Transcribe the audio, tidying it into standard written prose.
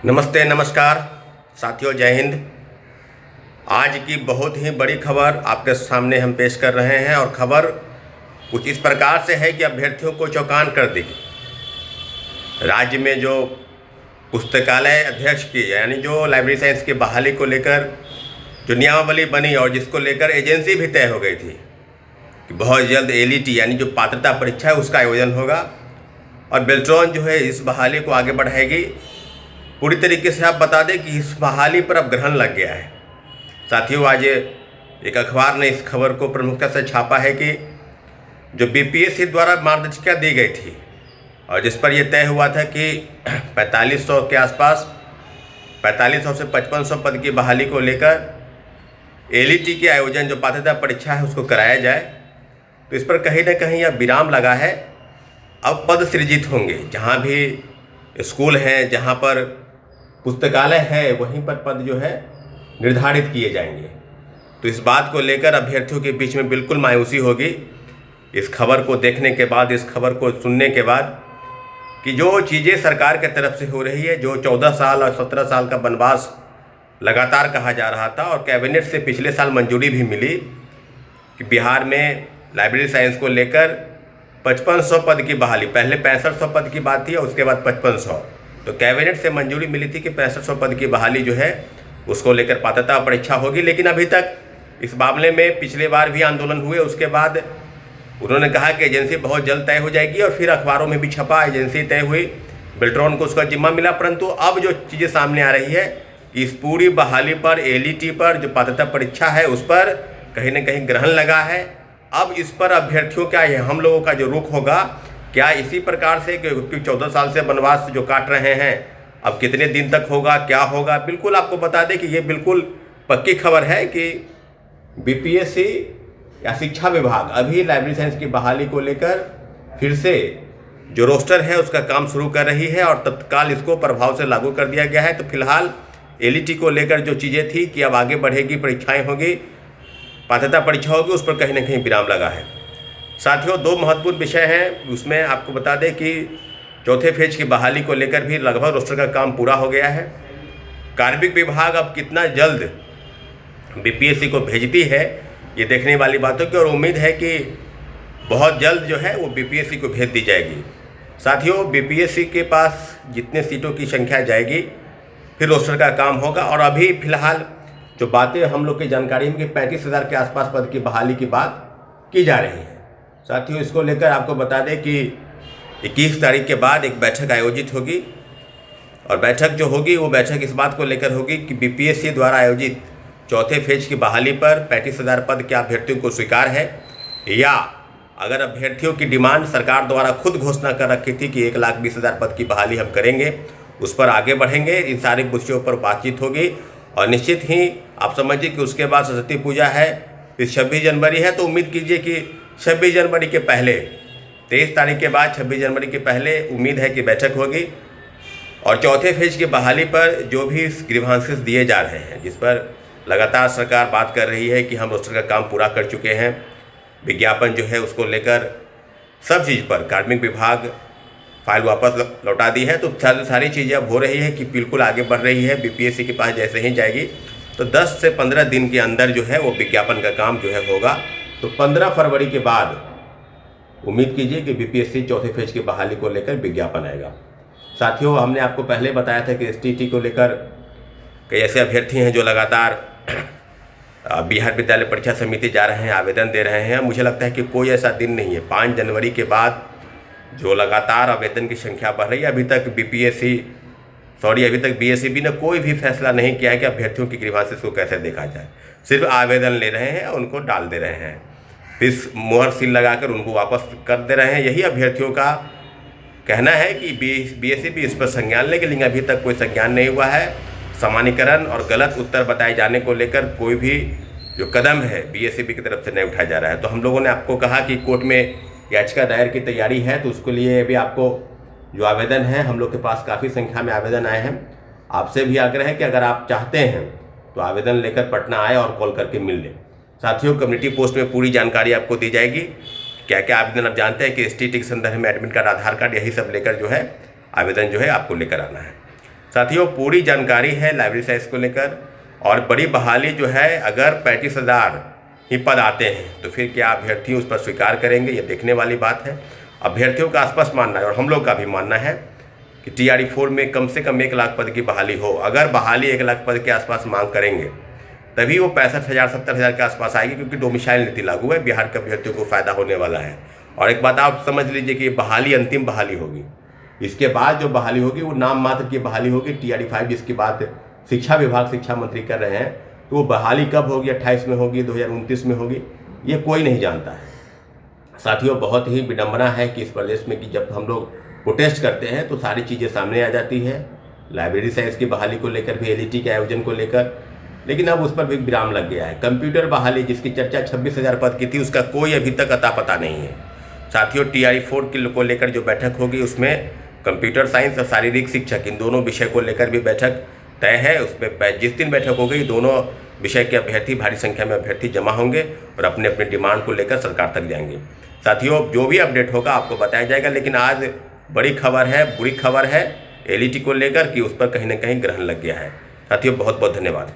नमस्ते नमस्कार साथियों, जय हिंद। आज की बहुत ही बड़ी खबर आपके सामने हम पेश कर रहे हैं और खबर कुछ इस प्रकार से है कि अभ्यर्थियों को चौंकान कर देगी। राज्य में जो पुस्तकालय अध्यक्ष की यानी जो लाइब्रेरी साइंस की बहाली को लेकर जो नियमावली बनी और जिसको लेकर एजेंसी भी तय हो गई थी कि बहुत जल्द एलईटी यानी जो पात्रता परीक्षा है उसका आयोजन होगा और बेल्ट्रॉन जो है इस बहाली को आगे बढ़ाएगी। पूरी तरीके से आप बता दें कि इस बहाली पर अब ग्रहण लग गया है। साथियों, आज एक अखबार ने इस खबर को प्रमुखता से छापा है कि जो बीपीएससी द्वारा मार्गदर्शिका दी गई थी और जिस पर यह तय हुआ था कि 4500 के आसपास 4500 से 5500 पद की बहाली को लेकर एलईटी के आयोजन जो पात्रता परीक्षा है उसको कराया जाए, तो इस पर कहीं ना कहीं यह विराम लगा है। अब पद सृजित होंगे, जहाँ भी स्कूल हैं, जहाँ पर पुस्तकालय है, वहीं पर पद जो है निर्धारित किए जाएंगे। तो इस बात को लेकर अभ्यर्थियों के बीच में बिल्कुल मायूसी होगी इस खबर को देखने के बाद, इस खबर को सुनने के बाद, कि जो चीज़ें सरकार के तरफ से हो रही है, जो 14 साल और 17 साल का वनवास लगातार कहा जा रहा था और कैबिनेट से पिछले साल मंजूरी भी मिली कि बिहार में लाइब्रेरी साइंस को लेकर 5500 पद की बहाली, पहले 6500 पद की बात थी और उसके बाद 5500, तो कैबिनेट से मंजूरी मिली थी कि 6500 पद की बहाली जो है उसको लेकर पात्रता परीक्षा होगी। लेकिन अभी तक इस मामले में पिछले बार भी आंदोलन हुए, उसके बाद उन्होंने कहा कि एजेंसी बहुत जल्द तय हो जाएगी और फिर अखबारों में भी छपा, एजेंसी तय हुई, बेल्ट्रॉन को उसका जिम्मा मिला। परंतु अब जो चीज़ें सामने आ रही है कि इस पूरी बहाली पर, एलईटी पर, जो पात्रता परीक्षा है उस पर कहीं ना कहीं ग्रहण लगा है। अब इस पर अभ्यर्थियों का, हम लोगों का जो रुख होगा, क्या इसी प्रकार से कि 14 साल से वनवास जो काट रहे हैं अब कितने दिन तक होगा, क्या होगा? बिल्कुल आपको बता दें कि ये बिल्कुल पक्की खबर है कि बीपीएससी या शिक्षा विभाग अभी लाइब्रेरी साइंस की बहाली को लेकर फिर से जो रोस्टर है उसका काम शुरू कर रही है और तत्काल इसको प्रभाव से लागू कर दिया गया है। तो फिलहाल एलईटी को लेकर जो चीज़ें थी कि अब आगे बढ़ेगी, परीक्षाएं होगी, पात्रता परीक्षा होगी, उस पर कहीं ना कहीं विराम लगा है। साथियों, दो महत्वपूर्ण विषय हैं, उसमें आपको बता दें कि चौथे फेज की बहाली को लेकर भी लगभग रोस्टर का काम पूरा हो गया है। कार्मिक विभाग अब कितना जल्द बीपीएससी को भेजती है ये देखने वाली बातों की, और उम्मीद है कि बहुत जल्द जो है वो बीपीएससी को भेज दी जाएगी। साथियों, बीपीएससी के पास जितने सीटों की संख्या जाएगी फिर रोस्टर का काम होगा। और अभी फिलहाल जो बातें हम लोग की जानकारी में कि 35,000 के आसपास पद की बहाली की बात की जा रही है। साथियों, इसको लेकर आपको बता दें कि 21 तारीख के बाद एक बैठक आयोजित होगी और बैठक जो होगी वो बैठक इस बात को लेकर होगी कि बीपीएससी द्वारा आयोजित चौथे फेज की बहाली पर 35,000 पद के अभ्यर्थियों को स्वीकार है, या अगर अभ्यर्थियों की डिमांड सरकार द्वारा खुद घोषणा कर रखी थी कि 1,20,000 पद की बहाली हम करेंगे, उस पर आगे बढ़ेंगे। इन सारे विषयों पर बातचीत होगी और निश्चित ही आप समझिए कि उसके बाद सरस्वती पूजा है, फिर 26 जनवरी है। तो उम्मीद कीजिए कि 26 जनवरी के पहले, 23 तारीख के बाद 26 जनवरी के पहले उम्मीद है कि बैठक होगी और चौथे फेज की बहाली पर जो भी ग्रीवांसेस दिए जा रहे हैं, जिस पर लगातार सरकार बात कर रही है कि हम रोस्टर का काम पूरा कर चुके हैं, विज्ञापन जो है उसको लेकर सब चीज़ पर कार्मिक विभाग फाइल वापस लौटा दी है। तो सारी चीज़ें अब हो रही है कि बिल्कुल आगे बढ़ रही है। बीपीएससी के पास जैसे ही जाएगी तो 10 से 15 दिन के अंदर जो है वो विज्ञापन का काम जो है होगा। तो 15 फरवरी के बाद उम्मीद कीजिए कि बीपीएससी चौथे फेज की बहाली को लेकर विज्ञापन आएगा। साथियों, हमने आपको पहले बताया था कि एसटीटी को लेकर कई ऐसे अभ्यर्थी हैं जो लगातार बिहार विद्यालय परीक्षा समिति जा रहे हैं, आवेदन दे रहे हैं। मुझे लगता है कि कोई ऐसा दिन नहीं है 5 जनवरी के बाद जो लगातार आवेदन की संख्या बढ़ रही है। अभी तक बीएसईबी ने कोई भी फैसला नहीं किया है कि अभ्यर्थियों की ग्रीवांसेस को कैसे देखा जाए। सिर्फ आवेदन ले रहे हैं, उनको डाल दे रहे हैं, फिर मोहर सील लगाकर उनको वापस कर दे रहे हैं। यही अभ्यर्थियों का कहना है कि बीएसईबी इस पर संज्ञान लेकिन अभी तक कोई संज्ञान नहीं हुआ है। सामान्यीकरण और गलत उत्तर बताए जाने को लेकर कोई भी जो कदम है बीएसईबी की तरफ से नहीं उठाया जा रहा है। तो हम लोगों ने आपको कहा कि कोर्ट में याचिका दायर की तैयारी है, तो उसके लिए भी आपको जो आवेदन है, हम लोग के पास काफ़ी संख्या में आवेदन आए हैं। आपसे भी आग्रह है कि अगर आप चाहते हैं तो आवेदन लेकर पटना आए और कॉल करके मिल लें। साथियों, कम्युनिटी पोस्ट में पूरी जानकारी आपको दी जाएगी। क्या क्या आवेदन आप जानते हैं कि एसटीटी के संदर्भ में एडमिट कार्ड, आधार कार्ड, यही सब लेकर जो है आवेदन जो है आपको लेकर आना है। साथियों, पूरी जानकारी है लाइब्रेरी साइंस को लेकर। और बड़ी बहाली जो है, अगर 35,000 ही पद आते हैं तो फिर क्या अभ्यर्थी उस पर स्वीकार करेंगे, ये देखने वाली बात है। अभ्यर्थियों का स्पष्ट मानना है और हम लोग का भी मानना है कि TRE 4 में कम से कम 1 लाख पद की बहाली हो। अगर बहाली 1 लाख पद के आसपास मांग करेंगे तभी वो 65,000 70,000 के आसपास आएगी, क्योंकि डोमिसाइल नीति लागू है, बिहार के अभ्यर्थियों को फ़ायदा होने वाला है। और एक बात आप समझ लीजिए कि बहाली अंतिम बहाली होगी। इसके बाद जो बहाली होगी वो नाम मात्र की बहाली होगी। TRE 5 जिसकी बात शिक्षा विभाग, शिक्षा मंत्री कर रहे हैं, तो वो बहाली कब होगी, 28 में होगी, 2029 में होगी, ये कोई नहीं जानता है। साथियों, बहुत ही विडंबना है कि इस प्रदेश में कि जब हम लोग प्रोटेस्ट करते हैं तो सारी चीज़ें सामने आ जाती है। लाइब्रेरी साइंस की बहाली को लेकर भी, LET के आयोजन को लेकर, लेकिन अब उस पर भी विराम लग गया है। कंप्यूटर बहाली जिसकी चर्चा 26,000 पद की थी, उसका कोई अभी तक अता पता नहीं है। साथियों, TRE 4 को लेकर जो बैठक होगी उसमें कंप्यूटर साइंस और शारीरिक शिक्षक, इन दोनों विषय को लेकर भी बैठक तय है। उस पर जिस दिन बैठक होगी दोनों विषय के अभ्यर्थी, भारी संख्या में अभ्यर्थी जमा होंगे और अपने अपने डिमांड को लेकर सरकार तक जाएंगे। साथियों, जो भी अपडेट होगा आपको बताया जाएगा, लेकिन आज बड़ी खबर है, बुरी खबर है LET को लेकर कि उस पर कहीं ना कहीं ग्रहण लग गया है। साथियों, बहुत बहुत धन्यवाद।